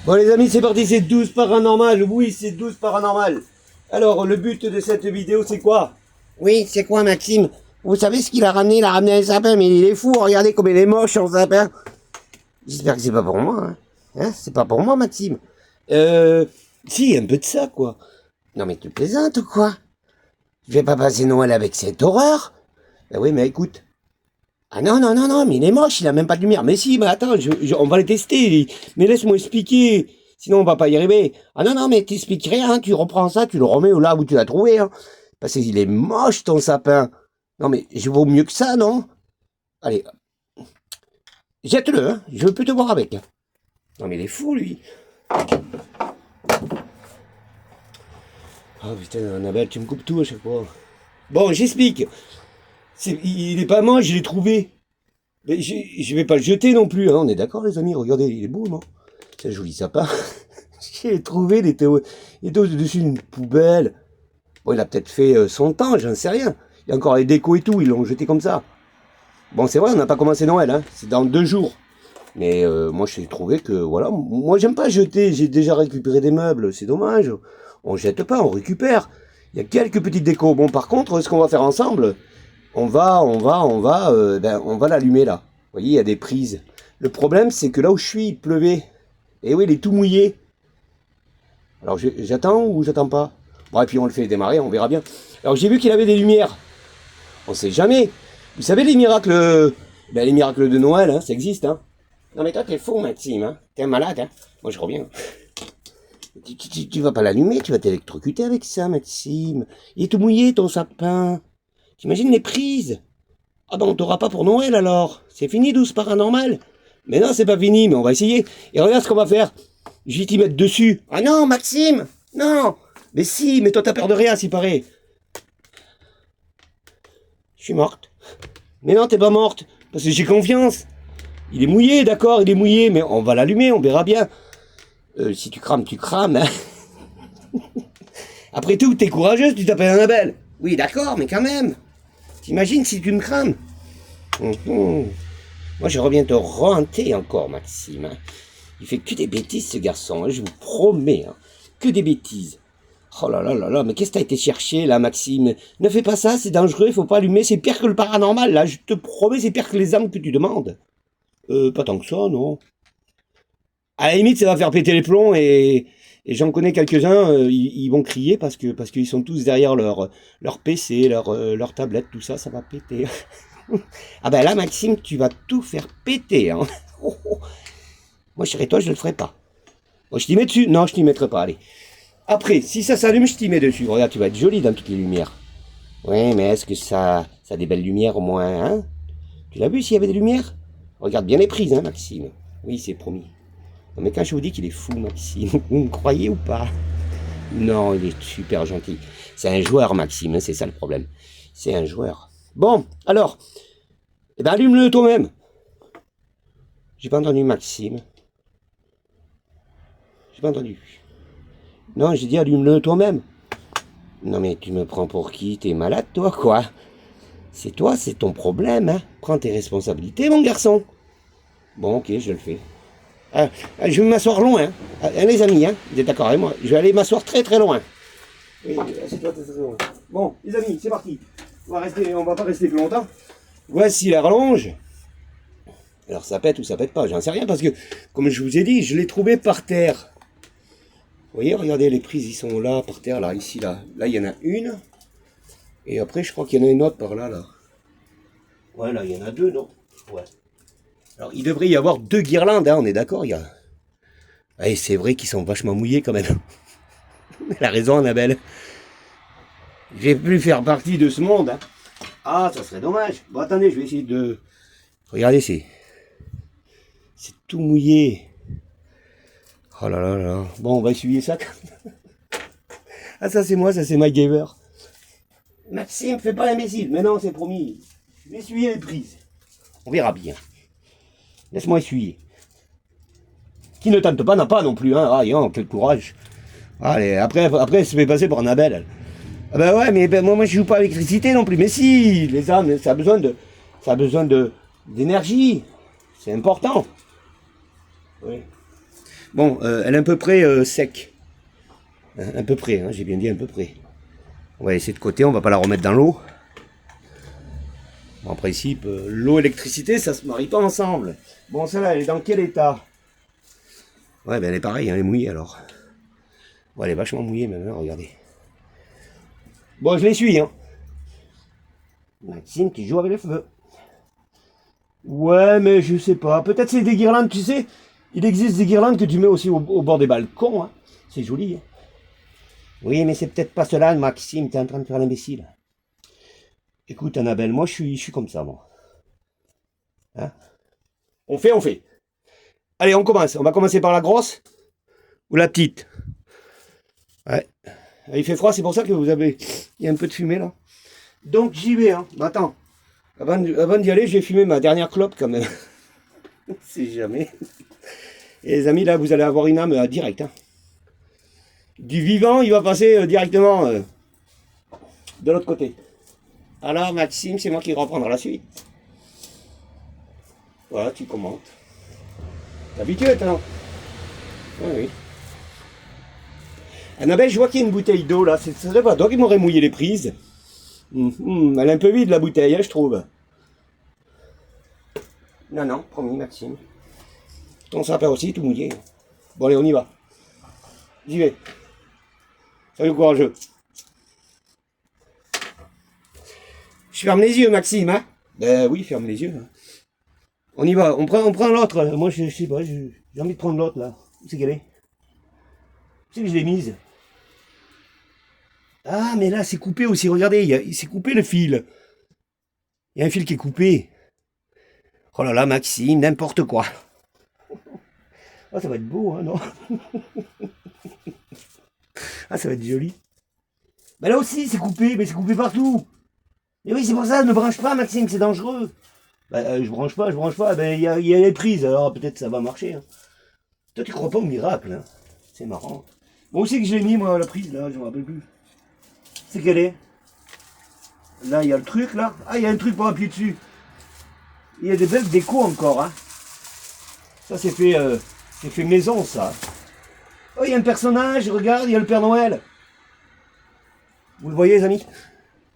Bon les amis, c'est parti, c'est 12 paranormal. Oui, c'est 12 paranormal. Alors, le but de cette vidéo, c'est quoi? Oui, c'est quoi, Maxime? Vous savez ce qu'il a ramené? Il a ramené un sapin, mais il est fou. Regardez comme il est moche, son sapin. J'espère que c'est pas pour moi, hein. Hein, c'est pas pour moi, Maxime. Si, un peu de ça, quoi. Non, mais tu plaisantes ou quoi? Je vais pas passer Noël avec cette horreur. Ben oui, mais écoute. Ah non, non, non, non, mais il est moche, il a même pas de lumière. Mais si, mais attends, on va les tester. Mais laisse-moi expliquer. Sinon, on va pas y arriver. Ah non, non, mais t'expliques rien, hein. Tu reprends ça, tu le remets là où tu l'as trouvé, hein. Parce qu'il est moche, ton sapin. Non, mais je vaux mieux que ça, non? Allez, jette-le, hein. Je veux plus te voir avec. non, mais il est fou, lui. Oh putain, Annabelle, tu me coupes tout à chaque fois. Bon, j'explique. Il est pas moche, je l'ai trouvé. Mais je vais pas le jeter non plus, hein. On est d'accord, les amis? Regardez, il est beau, non? C'est un joli sapin. J'ai trouvé, il était au-dessus d'une poubelle. Bon, il a peut-être fait son temps, j'en sais rien. Il y a encore les décos et tout, ils l'ont jeté comme ça. Bon, c'est vrai, on n'a pas commencé Noël, hein. C'est dans 2 jours. Mais moi, j'ai trouvé que, voilà, moi, j'aime pas jeter. J'ai déjà récupéré des meubles, c'est dommage. On jette pas, on récupère. Il y a quelques petites décos. Bon, par contre, ce qu'on va faire ensemble, on va l'allumer là. Vous voyez, il y a des prises. Le problème, c'est que là où je suis, il pleuvait. Et oui, il est tout mouillé. Alors, j'attends ou j'attends pas? Bon, et puis on le fait démarrer, on verra bien. Alors, j'ai vu qu'il avait des lumières. On sait jamais. Vous savez, les miracles de Noël, hein, ça existe, hein. Non, mais toi, t'es fou, Maxime, hein. T'es un malade, hein. Moi, je reviens. Tu vas pas l'allumer, tu vas t'électrocuter avec ça, Maxime. Il est tout mouillé, ton sapin. T'imagines les prises? Ah ben, on t'aura pas pour Noël, alors. C'est fini, 12 paranormal. Mais non, c'est pas fini, mais on va essayer. Et regarde ce qu'on va faire. Je vais t'y mettre dessus. Ah non, Maxime! Non! Mais si, mais toi t'as peur de rien, s'il paraît. Je suis morte. Mais non, t'es pas morte. Parce que j'ai confiance. Il est mouillé, d'accord, il est mouillé, mais on va l'allumer, on verra bien. Si tu crames, tu crames, hein. Après tout, t'es courageuse, tu t'appelles Annabelle. Oui, d'accord, mais quand même. T'imagines si tu me crames? Moi, je reviens te renter encore, Maxime, hein. Il fait que des bêtises, ce garçon, hein, je vous promets, hein. Que des bêtises. Oh là là là là, mais qu'est-ce que t'as été chercher, là, Maxime? Ne fais pas ça, c'est dangereux, il faut pas allumer, c'est pire que le paranormal, là, je te promets, c'est pire que les âmes que tu demandes. Pas tant que ça, non. À la limite, ça va faire péter les plombs et j'en connais quelques-uns, ils vont crier parce qu'ils sont tous derrière leur PC, leur tablette, tout ça, ça va péter. Ah ben là, Maxime, tu vas tout faire péter, hein. Moi, chérie, toi, je le ferai pas. Bon, je t'y mets dessus? Non, je t'y mettrai pas, allez. Après, si ça s'allume, je t'y mets dessus. Regarde, tu vas être joli dans toutes les lumières. Oui, mais est-ce que ça a des belles lumières au moins, hein? Tu l'as vu s'il y avait des lumières? Regarde bien les prises, hein, Maxime. Oui, c'est promis. Non, mais quand je vous dis qu'il est fou, Maxime, vous me croyez ou pas? Non, il est super gentil. C'est un joueur, Maxime, hein, c'est ça le problème. C'est un joueur. Bon, alors, eh ben allume-le toi-même. J'ai pas entendu, Maxime. J'ai pas entendu. Non, j'ai dit allume-le toi-même. Non, mais tu me prends pour qui? T'es malade, toi, quoi? C'est toi, c'est ton problème, hein? Prends tes responsabilités, mon garçon. Bon, ok, je le fais. Je vais m'asseoir loin, hein. Les amis, hein, vous êtes d'accord avec moi? Je vais aller m'asseoir très très loin. Oui, assieds-toi très loin. Bon, les amis, c'est parti. On va pas rester plus longtemps. Voici la rallonge. Alors ça pète ou ça pète pas, j'en sais rien parce que, comme je vous ai dit, je l'ai trouvé par terre. Vous voyez, regardez, les prises, ils sont là, par terre, là, ici, là. Là, il y en a une. Et après, je crois qu'il y en a une autre par là, là. Ouais, là, il y en a 2, non? Ouais. Alors, il devrait y avoir 2 guirlandes, hein, on est d'accord, il y a... Et c'est vrai qu'ils sont vachement mouillés, quand même. Elle a raison, Annabelle. Je vais plus faire partie de ce monde, hein. Ah, ça serait dommage. Bon, attendez, je vais essayer de... Regardez, c'est tout mouillé. Oh là là là. Bon, on va essuyer ça. Ah, ça c'est moi, ça c'est MacGyver. Maxime, fais pas l'imbécile. Mais non, c'est promis. Je vais essuyer les prises. On verra bien. Laisse-moi essuyer. Qui ne tente pas n'a pas non plus, hein. Ah, quel courage. Allez, après, elle se fait passer pour Annabelle. Ah ben ouais, mais moi je joue pas à l'électricité non plus. Mais si, les âmes, ça a besoin d'énergie. C'est important. Oui. Bon, elle est à peu près sec. Hein, à peu près, hein, j'ai bien dit à peu près. On va laisser de côté, on va pas la remettre dans l'eau. Bon, en principe, l'eau et l'électricité, ça se marie pas ensemble. Bon, celle-là, elle est dans quel état? Ouais, ben elle est pareille, hein, elle est mouillée alors. Bon, elle est vachement mouillée même, hein, regardez. Bon, je l'essuie, hein. Maxime qui joue avec le feu. Ouais, mais je sais pas. Peut-être c'est des guirlandes, tu sais. Il existe des guirlandes que tu mets aussi au bord des balcons. Hein. C'est joli. Hein. Oui, mais c'est peut-être pas cela, Maxime. T'es en train de faire l'imbécile. Écoute, Annabelle, moi je suis comme ça, moi. Hein? On fait. Allez, on commence. On va commencer par la grosse ou la petite. Ouais. Il fait froid, c'est pour ça que vous avez... Il y a un peu de fumée, là. Donc, j'y vais, hein. Attends. Avant d'y aller, je vais fumer ma dernière clope, quand même. Si jamais. Et les amis, là, vous allez avoir une âme directe. Hein. Du vivant, il va passer directement de l'autre côté. Alors, Maxime, c'est moi qui reprendrai la suite. Voilà, tu commentes. T'es habitué, toi? Oui. Annabelle, je vois qu'il y a une bouteille d'eau, là. Ça devrait pas toi qui m'aurais mouillé les prises. Elle est un peu vide, la bouteille, hein, je trouve. Non, promis, Maxime. Ton sapin aussi, tout mouillé. Bon, allez, on y va. J'y vais. Salut, courageux. Je ferme les yeux, Maxime, hein? Ben oui, ferme les yeux. Hein. On y va, on prend l'autre. Moi, je sais pas, j'ai envie de prendre l'autre, là. Où c'est qu'elle est? Où c'est que je l'ai mise? Ah, mais là, c'est coupé aussi, regardez, il s'est coupé le fil. Il y a un fil qui est coupé. Oh là là, Maxime, n'importe quoi. Ah, ça va être beau, hein, non? Ah, ça va être joli. Ben là aussi, c'est coupé, mais c'est coupé partout. Et oui, c'est pour ça, ne branche pas, Maxime, c'est dangereux. Ben, je branche pas, ben, il y a les prises, alors peut-être ça va marcher. Hein. Toi, tu crois pas au miracle, hein? C'est marrant. Bon, où c'est que je l'ai mis, moi, la prise, là, je me rappelle plus. C'est qu'elle est? Là, il y a le truc, là. Ah, il y a un truc pour appuyer dessus. Il y a des belles déco encore, hein. Ça, c'est fait maison, ça. Oh, il y a un personnage, regarde, il y a le Père Noël. Vous le voyez, les amis?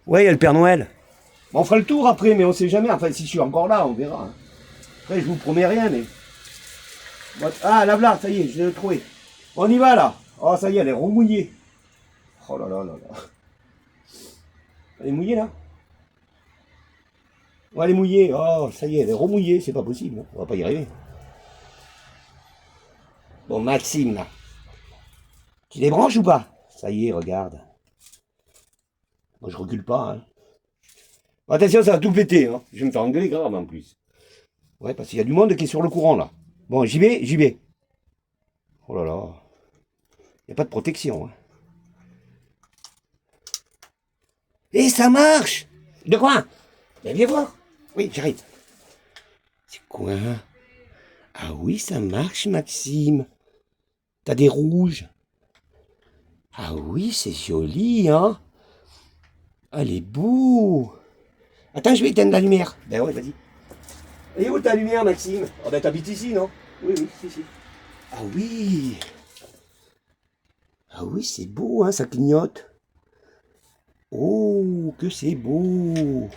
Ouais, il y a le Père Noël. Bon, on fera le tour après, mais on sait jamais. Enfin, si je suis encore là, on verra. Hein. Après, je vous promets rien, mais... Ah, la blague, ça y est, je l'ai trouvé. On y va, là. Oh, ça y est, elle est remouillée. Oh là là là là. Elle est mouillée, là? Ouais, elle est mouillée. Oh, ça y est, elle est remouillée. C'est pas possible. Hein. On va pas y arriver. Bon, Maxime, là. Tu les branches ou pas? Ça y est, regarde. Moi, je recule pas. Hein. Attention, ça va tout péter. Hein. Je vais me faire engueuler grave en plus. Ouais, parce qu'il y a du monde qui est sur le courant, là. Bon, j'y vais. Oh là là. Il n'y a pas de protection. Hein. Et ça marche! De quoi? Ben, viens voir. Oui, j'arrive. C'est quoi? Ah oui, ça marche, Maxime. T'as des rouges. Ah oui, c'est joli, hein? Elle est beau. Attends, je vais éteindre la lumière. Ben ouais, vas-y. Elle est où ta lumière, Maxime? Oh ben t'habites ici, non? Oui, si. Ah oui. Ah oui, c'est beau, hein, ça clignote. Oh, que c'est beau.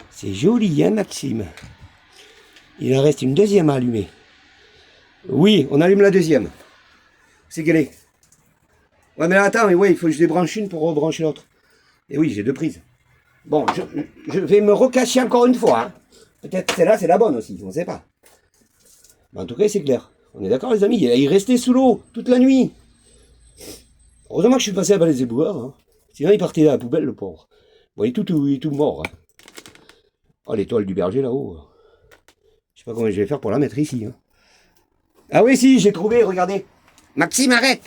C'est joli, hein, Maxime? Il en reste une deuxième à allumer. Oui, on allume la deuxième. C'est qu'elle est. Ouais, mais attends, mais ouais, il faut que je débranche une pour rebrancher l'autre. Et oui, j'ai deux prises. Bon, je vais me recacher encore une fois. Hein. Peut-être celle-là, c'est la bonne aussi, on ne sait pas. Mais en tout cas, c'est clair. On est d'accord, les amis? Il restait sous l'eau toute la nuit. Heureusement que je suis passé à bas les éboueurs. Hein. Sinon, il partait à la poubelle, le pauvre. Bon, il est tout mort. Hein. Oh, l'étoile du berger là-haut. Je sais pas comment je vais faire pour la mettre ici. Hein. Ah oui, si, j'ai trouvé, regardez. Maxime, arrête!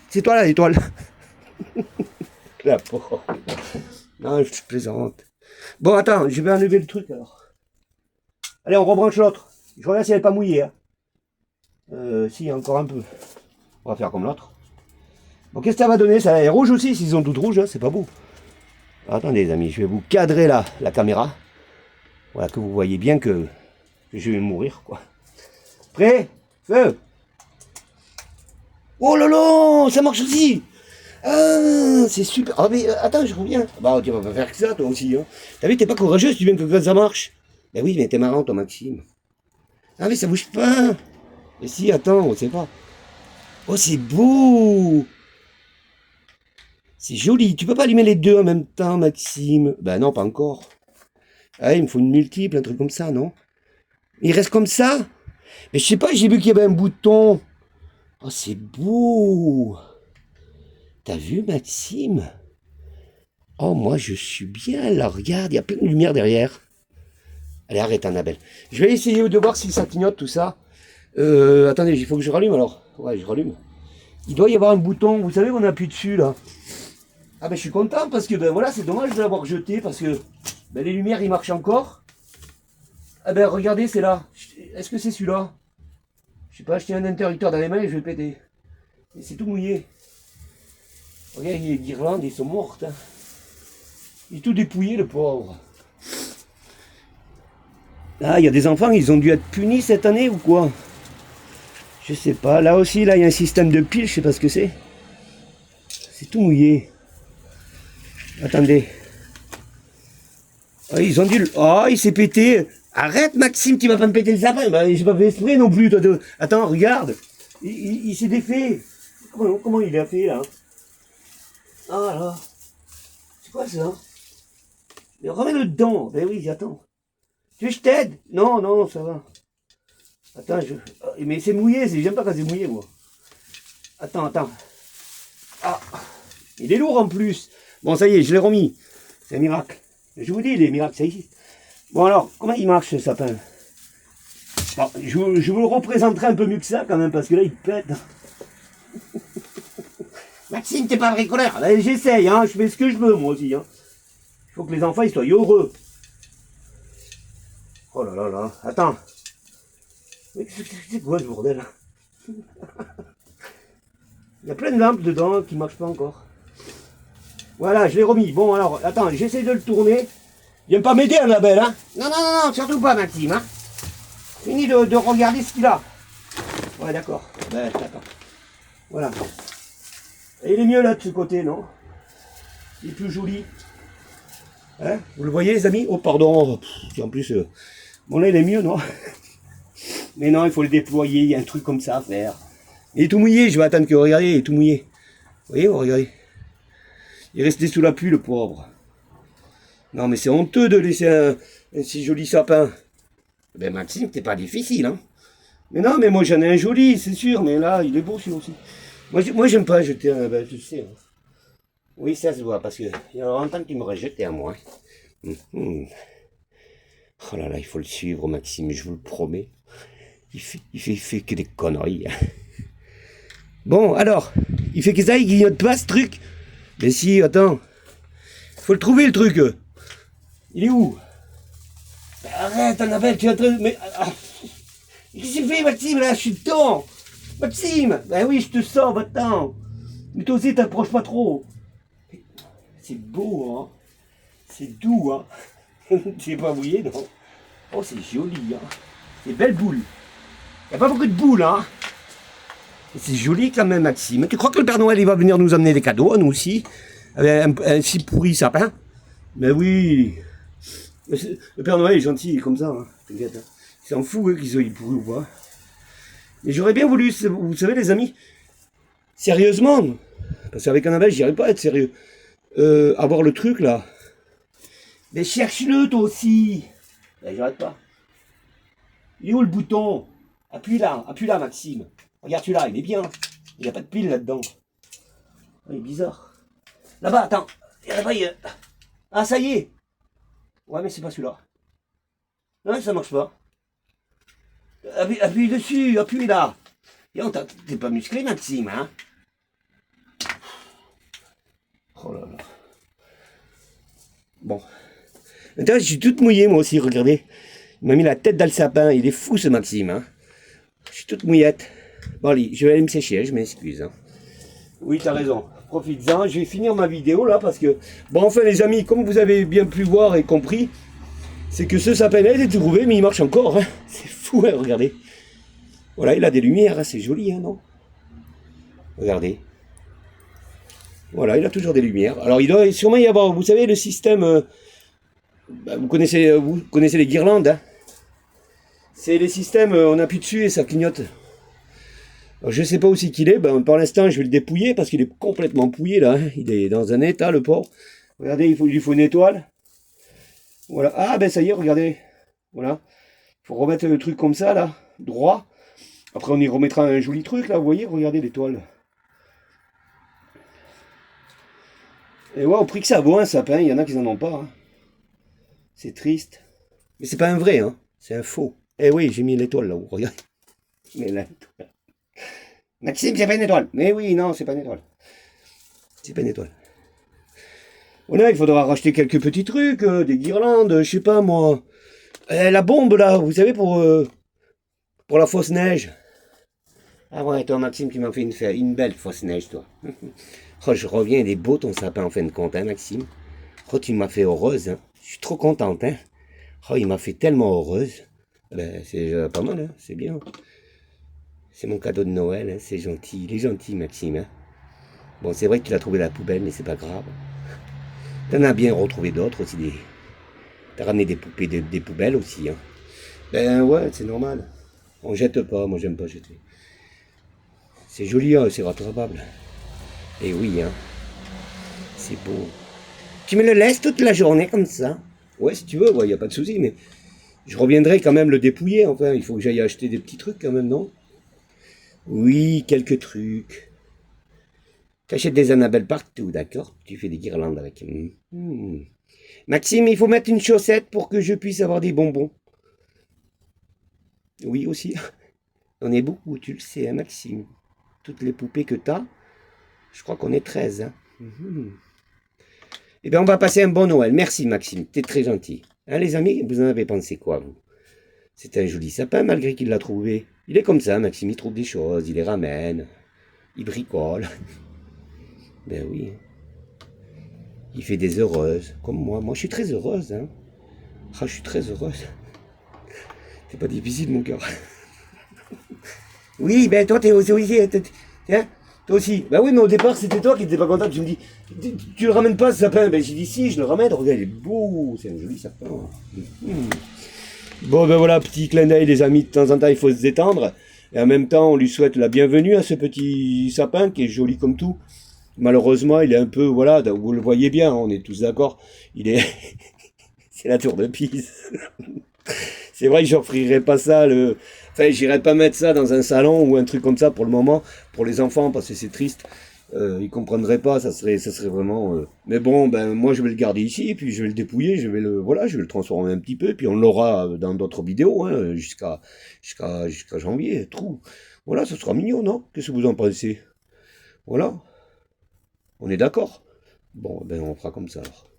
C'est toi là, l'étoile. La pauvre. Non, je plaisante. Bon, attends, je vais enlever le truc alors. Allez, on rebranche l'autre. Je regarde si elle n'est pas mouillée. Hein. Si, encore un peu. On va faire comme l'autre. Bon, qu'est-ce que ça va donner? Ça est rouge aussi, s'ils ont toutes rouges, hein, c'est pas beau. Attendez, les amis, je vais vous cadrer là, la caméra. Voilà, que vous voyez bien que je vais mourir, quoi. Prêt? Feu! Oh là là, ça marche aussi. Ah, c'est super. Ah mais attends, je reviens. Bah tu vas pas faire que ça toi aussi. Hein. T'as vu, t'es pas courageuse, tu viens que quand ça marche. Ben oui, mais t'es marrant toi Maxime. Ah mais ça bouge pas. Mais si, attends, on sait pas. Oh c'est beau. C'est joli. Tu peux pas allumer les deux en même temps, Maxime? Ben non, pas encore. Ah, il me faut une multiple, un truc comme ça, non? Il reste comme ça? Mais je sais pas, j'ai vu qu'il y avait un bouton. Oh, c'est beau. T'as vu, Maxime? Oh, moi, je suis bien là. Regarde, il y a plein de lumière derrière. Allez, arrête, Annabelle. Je vais essayer de voir si ça clignote, tout ça. Attendez, il faut que je rallume, alors. Ouais, je rallume. Il doit y avoir un bouton. Vous savez, on appuie dessus, là. Ah, ben, je suis content, parce que, ben, voilà, c'est dommage de l'avoir jeté, parce que, ben, les lumières, ils marchent encore. Ah, ben, regardez, c'est là. Est-ce que c'est celui-là? Je sais pas, je tiens un interrupteur dans les mains et je vais le péter. Et c'est tout mouillé. Regarde, les guirlandes, ils sont mortes. Hein. Il est tout dépouillé, le pauvre. Ah, il y a des enfants, ils ont dû être punis cette année ou quoi? Je sais pas. Là aussi, là, il y a un système de pile, je sais pas ce que c'est. C'est tout mouillé. Attendez. Ah, ils ont dû... Oh, il s'est pété. Arrête, Maxime, tu vas pas me péter le sapin. Ben, j'ai pas fait exprès non plus. Toi, attends, regarde. Il s'est défait. Comment il a fait, là? Ah, là. C'est quoi, ça? Mais remets-le dedans. Ben oui, attends. Tu veux que je t'aide? Non, non, ça va. Attends, mais c'est mouillé. J'aime pas quand c'est mouillé, moi. Attends. Ah. Il est lourd, en plus. Bon, ça y est, je l'ai remis. C'est un miracle. Je vous dis, les miracles, ça existe. Bon alors, comment il marche ce sapin? Bon, je vous le représenterai un peu mieux que ça quand même, parce que là il pète. Maxime, t'es pas bricoleur. Là, j'essaye, hein, je fais ce que je veux moi aussi. Hein. Il faut que les enfants ils soient heureux. Oh là là là, attends. Mais c'est quoi ce bordel? Il y a plein de lampes dedans qui marchent pas encore. Voilà, je l'ai remis. Bon alors, attends, j'essaie de le tourner. Viens pas m'aider, Annabelle, hein? Non, surtout pas, Maxime, hein? Fini de regarder ce qu'il a. Ouais, d'accord. Ben, d'accord. Voilà. Et il est mieux là de ce côté, non? Il est plus joli. Hein? Vous le voyez, les amis? Oh, pardon. En plus, bon là, il est mieux, non? Mais non, il faut le déployer. Il y a un truc comme ça à faire. Il est tout mouillé. Je vais attendre que vous regardiez. Il est tout mouillé. Vous voyez, regardez. Il est resté sous la pluie, le pauvre. Non, mais c'est honteux de laisser un si joli sapin. Ben, Maxime, t'es pas difficile, hein. Mais non, mais moi, j'en ai un joli, c'est sûr. Mais là, il est beau, celui aussi. Moi, j'aime pas jeter un... Ben, tu sais. Hein. Oui, ça se voit, parce que il y a longtemps que tu m'aurais jeté à moi. Oh là là, il faut le suivre, Maxime, je vous le promets. Il fait que des conneries. Bon, alors, il fait que ça, il grignote pas, ce truc. Mais si, attends. Faut le trouver, le truc. Il est où? Arrête, Annabelle, tu es en train de... Mais... Qu'est-ce que tu fais, Maxime, là? Je suis dedans. Maxime! Ben oui, je te sors maintenant. Mais toi aussi, t'approches pas trop. C'est beau, hein? C'est doux, hein? C'est pas mouillé, non? Oh, c'est joli, hein? C'est belle boule. Il n'y a pas beaucoup de boules, hein? C'est joli quand même, Maxime. Tu crois que le Père Noël, il va venir nous amener des cadeaux, à nous aussi? Avec un si pourri sapin? Mais oui. Le Père Noël est gentil, il est comme ça, hein. T'inquiète, hein. Il s'en fout, qu'ils soient pourris ou pas. Mais j'aurais bien voulu, vous savez, les amis, sérieusement, parce qu'avec Annabelle, j'y arrive pas à être sérieux, avoir le truc, là. Mais cherche-le, toi aussi. Ben, j'arrête pas. Il est où le bouton? Appuie là, Maxime. Regarde-tu là, il est bien. Il n'y a pas de pile là-dedans. Oh, il est bizarre. Là-bas, attends. Là-bas, il... Ah, ça y est. Ouais, mais c'est pas celui-là. Non, ça marche pas. Appuie dessus, appuie là. T'es pas musclé, Maxime, hein? Oh là là. Bon. Maintenant, je suis toute mouillée, moi aussi, regardez. Il m'a mis la tête dans le sapin. Il est fou, ce Maxime, hein? Je suis toute mouillette. Bon, allez, je vais aller me sécher, je m'excuse. Hein. Oui, t'as raison. Profites-en. Je vais finir ma vidéo, là, parce que... Bon, enfin, les amis, comme vous avez bien pu voir et compris, c'est que ce sapin-là, il est trouvé, mais il marche encore. Hein. C'est fou, hein, regardez. Voilà, il a des lumières, hein, c'est joli, hein, non? Regardez. Voilà, il a toujours des lumières. Alors, il doit sûrement y avoir, vous savez, le système... vous connaissez les guirlandes, hein. C'est les systèmes, on appuie dessus et ça clignote. Alors, je sais pas où c'est qu'il est. Ben, pour l'instant, je vais le dépouiller parce qu'il est complètement pouillé, là. Hein. Il est dans un état, le pauvre. Regardez, il lui faut une étoile. Voilà. Ah, ben ça y est, regardez. Voilà. Il faut remettre le truc comme ça, là. Droit. Après, on y remettra un joli truc, là. Vous voyez, regardez l'étoile. Et ouais, au prix que ça vaut un sapin, il y en a qui n'en ont pas. Hein. C'est triste. Mais c'est pas un vrai, hein. C'est un faux. Eh oui, j'ai mis l'étoile là-haut, regarde. Mais là, Maxime, c'est pas une étoile. Mais oui, non, c'est pas une étoile. C'est pas une étoile. Voilà, il faudra racheter quelques petits trucs, des guirlandes, je sais pas moi. La bombe là, vous savez, pour la fausse neige. Ah ouais, toi Maxime, tu m'as fait une belle fausse neige, toi. Oh, je reviens des beaux ton sapin en fin de compte, hein, Maxime. Oh, tu m'as fait heureuse, hein. Je suis trop contente, hein. Oh, il m'a fait tellement heureuse. Ben, c'est pas mal, hein, c'est bien. C'est mon cadeau de Noël, hein, c'est gentil. Il est gentil, Maxime, hein. Bon, c'est vrai que tu l'as trouvé à la poubelle, mais c'est pas grave. T'en as bien retrouvé d'autres aussi, T'as ramené des poupées des poubelles aussi, hein. Ben ouais, c'est normal. On jette pas, moi j'aime pas jeter. C'est joli, hein, c'est rattrapable. Et oui, hein. C'est beau. Tu me le laisses toute la journée comme ça? Ouais, si tu veux, ouais, y a pas de souci, mais je reviendrai quand même le dépouiller, enfin, il faut que j'aille acheter des petits trucs quand même, non? Oui, quelques trucs. T'achètes des Annabelle partout, d'accord? Tu fais des guirlandes avec. Maxime, il faut mettre une chaussette pour que je puisse avoir des bonbons. Oui, aussi. On est beaucoup, tu le sais, hein, Maxime. Toutes les poupées que t'as, je crois qu'on est 13. Hein. Eh bien, on va passer un bon Noël. Merci, Maxime. T'es très gentil. Hein, les amis, vous en avez pensé quoi, vous? C'est un joli sapin, malgré qu'il l'a trouvé. Il est comme ça, Maxime. Il trouve des choses, il les ramène. Il bricole. Ben oui. Il fait des heureuses, comme moi. Moi, je suis très heureuse, hein. Ah, je suis très heureuse. C'est pas difficile, mon cœur. Oui, ben toi, t'es aussi... Hein, toi aussi. Ben oui, mais au départ, c'était toi qui n'étais pas content. Tu me dis, tu le ramènes pas, ce sapin? Ben j'ai dit, si, je le ramène. Regarde, il est beau. C'est un joli sapin. Bon, ben voilà, petit clin d'œil, les amis. De temps en temps, il faut se détendre. Et en même temps, on lui souhaite la bienvenue à ce petit sapin qui est joli comme tout. Malheureusement, il est un peu, voilà, vous le voyez bien, on est tous d'accord. Il est... C'est la tour de Pise. C'est vrai que j'offrirais pas ça, enfin, j'irais pas mettre ça dans un salon ou un truc comme ça pour le moment, pour les enfants, parce que c'est triste. Ils comprendraient pas, ça serait vraiment... Mais bon, ben, moi, je vais le garder ici, puis je vais le dépouiller, je vais le transformer un petit peu, puis on l'aura dans d'autres vidéos, hein, jusqu'à janvier, trou. Voilà, ça sera mignon, non? Qu'est-ce que vous en pensez? Voilà. On est d'accord? Bon, ben, on fera comme ça, alors.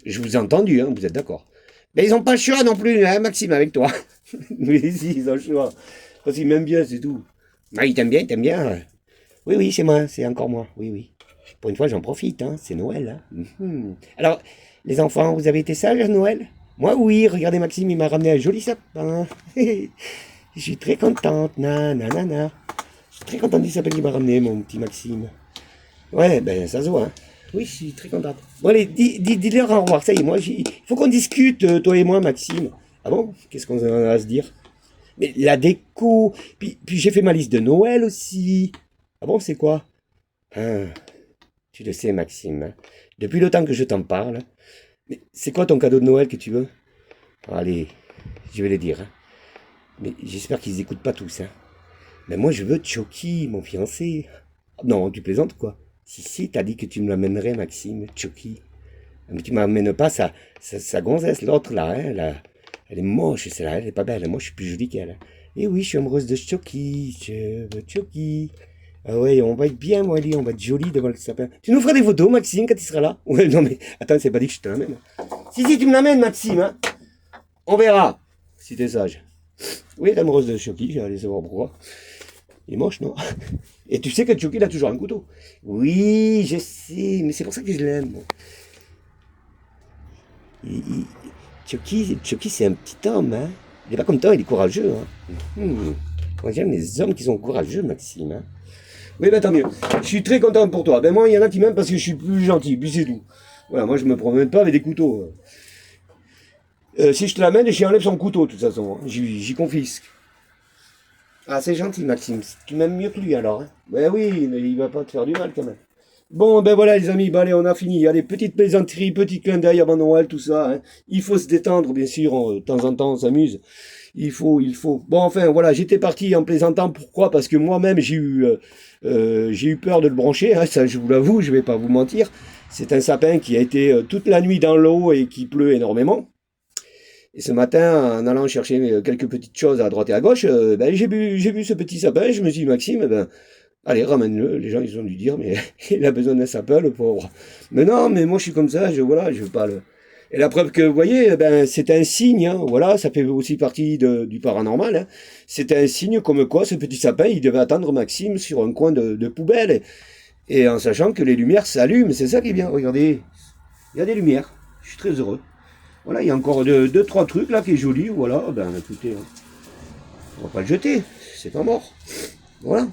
Je vous ai entendu, hein, vous êtes d'accord? Mais ils n'ont pas le choix non plus, hein, Maxime, avec toi. Mais si, ils ont le choix. Parce qu'ils m'aiment bien, c'est tout. Ah, ils t'aiment bien. Oui, oui, c'est moi, c'est encore moi, oui, oui. Pour une fois, j'en profite, hein, c'est Noël. Hein. Alors, les enfants, vous avez été sages à Noël? Moi, oui, regardez, Maxime, il m'a ramené un joli sapin. Je suis très contente, nanana. Je suis très contente du sapin qu'il m'a ramené, mon petit Maxime. Ouais, ben, ça se voit, hein. Oui, je suis très contente. Bon, allez, dis-leur au revoir. Ça y est, moi, il faut qu'on discute, toi et moi, Maxime. Ah bon? Qu'est-ce qu'on a à se dire? Mais la déco. Puis j'ai fait ma liste de Noël aussi. Ah bon, c'est quoi? Ah, tu le sais, Maxime. Hein. Depuis le temps que je t'en parle. Mais c'est quoi ton cadeau de Noël que tu veux? Allez, je vais les dire. Hein. Mais j'espère qu'ils écoutent pas tous. Hein. Mais moi, je veux Chucky, mon fiancé. Non, tu plaisantes, quoi? Si, t'as dit que tu me l'amènerais, Maxime, Chucky. Mais tu m'amènes pas sa gonzesse, l'autre là, hein, elle est moche, celle-là, elle est pas belle. Moi, je suis plus jolie qu'elle. Et oui, je suis amoureuse de Chucky, je veux Chucky. Ah ouais, on va être bien, moi, on va être joli devant le sapin. Tu nous feras des photos, Maxime, quand il sera là? Ouais, non, mais attends, c'est pas dit que je te l'amène. Si, tu me l'amènes, Maxime, hein. On verra, si t'es sage. Oui, elle est amoureuse de Chucky, j'ai allé savoir pourquoi. Il est moche, non? Et tu sais que Chucky, il a toujours un couteau. Oui, je sais, mais c'est pour ça que je l'aime. Chucky, c'est un petit homme, hein. Il n'est pas comme toi, il est courageux, hein. Moi, j'aime les hommes qui sont courageux, Maxime, hein. Oui, ben tant mieux. Je suis très content pour toi. Ben moi, il y en a qui m'aiment parce que je suis plus gentil, puis c'est tout. Voilà, moi je me promène pas avec des couteaux. Si je te l'amène, j'y enlève son couteau, de toute façon. Hein. J'y confisque. Ah, c'est gentil, Maxime. Tu m'aimes mieux que lui, alors. Hein. Ben oui, mais il va pas te faire du mal, quand même. Bon, ben voilà, les amis. Ben allez, on a fini. Allez, petite plaisanterie, petit clin d'œil avant Noël, tout ça. Hein. Il faut se détendre, bien sûr. De temps en temps, on s'amuse. Il faut. Bon, enfin, voilà, j'étais parti en plaisantant. Pourquoi? Parce que moi-même, j'ai eu peur de le brancher. Hein. Ça, je vous l'avoue, je vais pas vous mentir. C'est un sapin qui a été toute la nuit dans l'eau et qui pleut énormément. Et ce matin, en allant chercher quelques petites choses à droite et à gauche, ben, j'ai vu ce petit sapin, je me suis dit, Maxime, ben, allez, ramène-le. Les gens, ils ont dû dire, mais il a besoin d'un sapin, le pauvre. Mais non, mais moi, je suis comme ça, voilà, je veux pas le... Et la preuve que, vous voyez, ben, c'est un signe, hein, voilà, ça fait aussi partie du paranormal, hein. C'est un signe comme quoi ce petit sapin, il devait attendre Maxime sur un coin de poubelle, et en sachant que les lumières s'allument, c'est ça qui est bien, regardez, il y a des lumières, je suis très heureux. Voilà, il y a encore deux, trois trucs là qui est joli. Voilà, ben écoutez, on va pas le jeter, c'est pas mort. Voilà.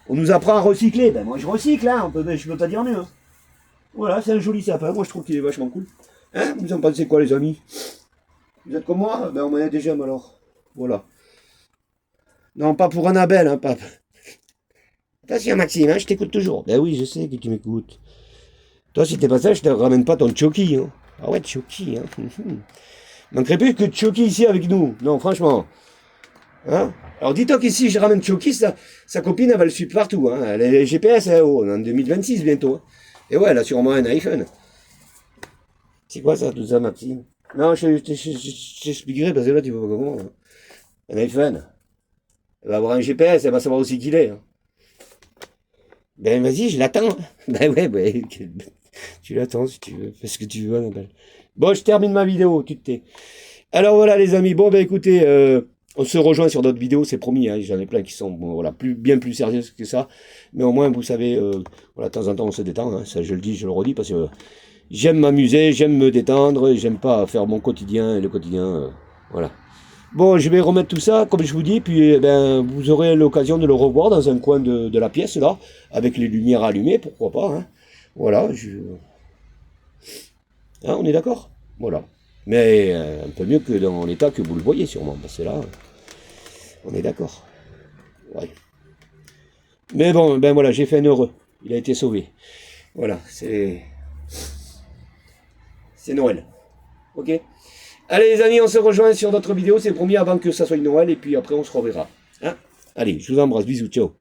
On nous apprend à recycler. Ben moi je recycle, hein, je peux pas dire mieux. Hein. Voilà, c'est un joli sapin, moi je trouve qu'il est vachement cool. Hein, vous en pensez quoi les amis? Vous êtes comme moi? Ben on m'en a déjà alors. Voilà. Non, pas pour Annabelle, hein, pas. Attention Maxime, hein, je t'écoute toujours. Ben oui, je sais que tu m'écoutes. Toi, si t'es pas ça, je te ramène pas ton Chucky, hein. Ah ouais, Chucky, hein. Manquerait plus que Chucky ici avec nous. Non, franchement. Hein? Alors dis-toi qu'ici, je ramène Chucky, sa copine, elle va le suivre partout. Hein. Elle est GPS, hein, en 2026 bientôt. Hein. Et ouais, elle a sûrement un iPhone. C'est quoi ça, tout ça, Maxime? Non, je t'expliquerai parce que là, tu vois pas comment. Hein. Un iPhone. Elle va avoir un GPS, elle va savoir aussi qui il est. Hein. Ben vas-y, je l'attends. Ben ouais, ben, tu l'attends si tu veux. Fais ce que tu veux, Annabelle. Bon, je termine ma vidéo, tu te tais. Alors voilà les amis, bon ben écoutez, on se rejoint sur d'autres vidéos, c'est promis, hein, j'en ai plein qui sont bon, voilà, bien plus sérieuses que ça, mais au moins vous savez, voilà, de temps en temps on se détend, hein, ça je le dis, je le redis, parce que j'aime m'amuser, j'aime me détendre, j'aime pas faire mon quotidien, et le quotidien, voilà. Bon, je vais remettre tout ça, comme je vous dis, puis ben, vous aurez l'occasion de le revoir dans un coin de la pièce, là, avec les lumières allumées, pourquoi pas, hein. Voilà, hein, on est d'accord? Voilà. Mais un peu mieux que dans l'état que vous le voyez sûrement, parce que là, on est d'accord. Ouais. Mais bon, ben voilà, j'ai fait un heureux. Il a été sauvé. Voilà, c'est Noël. Ok? Allez les amis, on se rejoint sur d'autres vidéos, c'est promis avant que ça soit Noël, et puis après on se reverra. Hein? Allez, je vous embrasse, bisous, ciao.